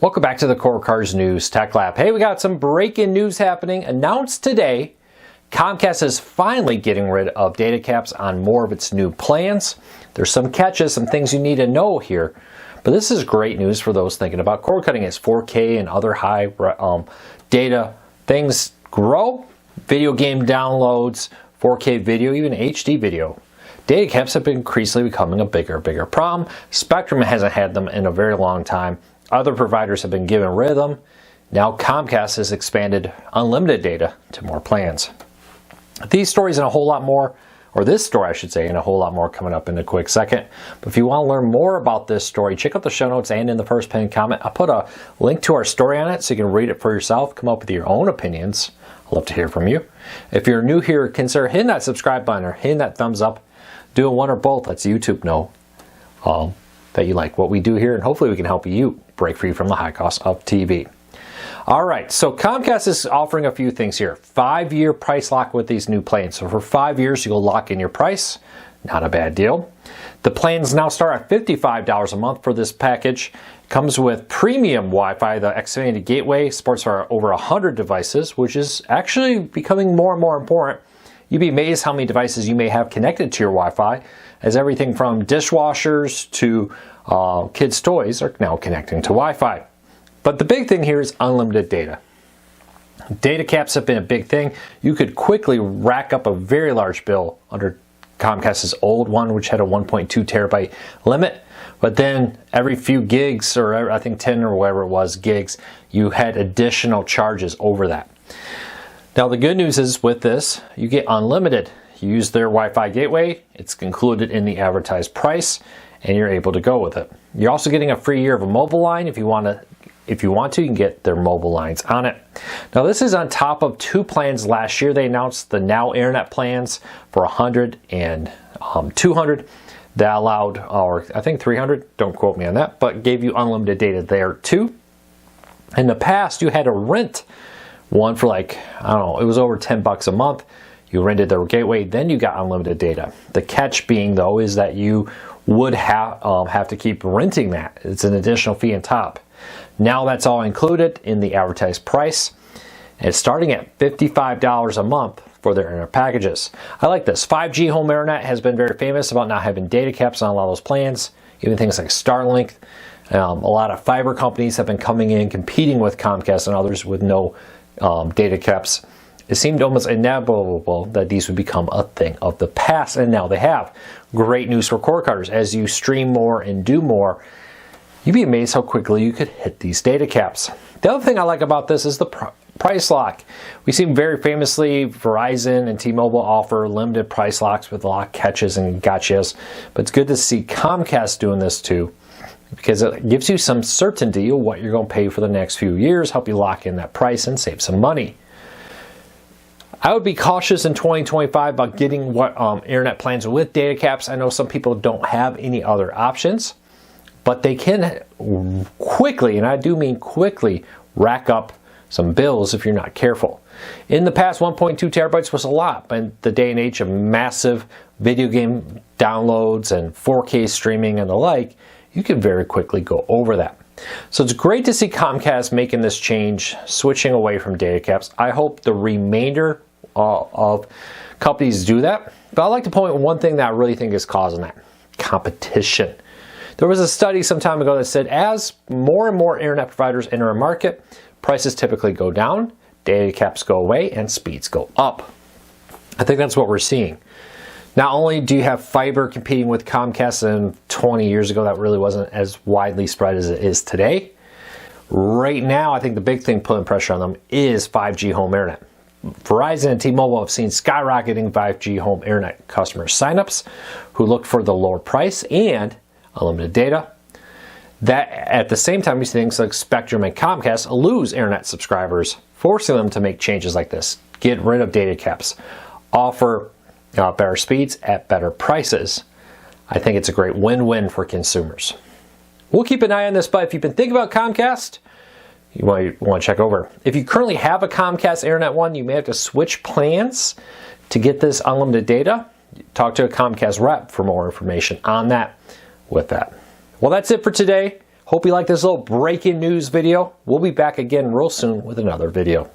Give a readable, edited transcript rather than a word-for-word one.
Welcome back to the Core Cars News Tech Lab. Hey, we got some breaking news happening. Announced today, Comcast is finally getting rid of data caps on more of its new plans. There's some catches, some things you need to know here. But this is great news for those thinking about cord cutting as 4K and other high data things grow. Video game downloads, 4K video, even HD video. Data caps have been increasingly becoming a bigger problem. Spectrum hasn't had them in a very long time. Other providers have been getting rid of them. Now Comcast has expanded unlimited data to more plans. These stories and a whole lot more, or this story I should say, and a whole lot more coming up in a quick second. But if you want to learn more about this story, check out the show notes and in the first pinned comment. I'll put a link to our story on it so you can read it for yourself, come up with your own opinions. I'd love to hear from you. If you're new here, consider hitting that subscribe button or hitting that thumbs up. Doing one or both lets YouTube know that you like what we do here, and hopefully we can help you break free from the high cost of TV. All right, so Comcast is offering a few things here. 5-year price lock with these new plans. So for 5 years, you'll lock in your price. Not a bad deal. The plans now start at $55 a month for this package. Comes with premium Wi-Fi. The expanded gateway supports for over 100 devices, which is actually becoming more and more important. You'd be amazed how many devices you may have connected to your Wi-Fi, as everything from dishwashers to kids' toys are now connecting to Wi-Fi. But the big thing here is unlimited data. Data caps have been a big thing. You could quickly rack up a very large bill under Comcast's old one, which had a 1.2 terabyte limit. But then every few gigs, or I think 10 or whatever it was, gigs, you had additional charges over that. Now the good news is with this, you get unlimited. You use their Wi-Fi gateway, it's included in the advertised price, and you're able to go with it. You're also getting a free year of a mobile line. If you want to, you can get their mobile lines on it. Now this is on top of 2 plans last year. They announced the Now Internet plans for 100 and 200. That allowed, or I think 300, don't quote me on that, but gave you unlimited data there too. In the past, you had to rent one for like, I don't know, it was over $10 a month. You rented their gateway, then you got unlimited data. The catch being though is that you would have to keep renting that. It's an additional fee on top. Now that's all included in the advertised price. And it's starting at $55 a month for their internet packages. I like this. 5G home internet has been very famous about not having data caps on a lot of those plans. Even things like Starlink. A lot of fiber companies have been coming in, competing with Comcast and others with no data caps. It seemed almost inevitable that these would become a thing of the past, and now they have. Great news for cord cutters. As you stream more and do more, you'd be amazed how quickly you could hit these data caps. The other thing I like about this is the price lock. We see very famously Verizon and T-Mobile offer limited price locks with a lot of catches and gotchas, but it's good to see Comcast doing this too, because it gives you some certainty of what you're going to pay for the next few years, help you lock in that price and save some money. I would be cautious in 2025 about getting internet plans with data caps. I know some people don't have any other options, but they can quickly, and I do mean quickly, rack up some bills if you're not careful. In the past, 1.2 terabytes was a lot, but in the day and age of massive video game downloads and 4K streaming and the like, you can very quickly go over that. So it's great to see Comcast making this change, switching away from data caps. I hope the remainder of companies do that. But I'd like to point out one thing that I really think is causing that: competition. There was a study some time ago that said as more and more internet providers enter a market, prices typically go down, data caps go away, and speeds go up. I think that's what we're seeing. Not only do you have fiber competing with Comcast, and 20 years ago that really wasn't as widely spread as it is today. Right now, I think the big thing putting pressure on them is 5G home internet. Verizon and T-Mobile have seen skyrocketing 5G home internet customer signups who look for the lower price and unlimited data. That at the same time, we see things like Spectrum and Comcast lose internet subscribers, forcing them to make changes like this. Get rid of data caps, offer better speeds at better prices. I think it's a great win-win for consumers. We'll keep an eye on this, but if you've been thinking about Comcast, you might want to check over. If you currently have a Comcast Internet one, you may have to switch plans to get this unlimited data. Talk to a Comcast rep for more information on that with that. Well, that's it for today. Hope you like this little breaking news video. We'll be back again real soon with another video.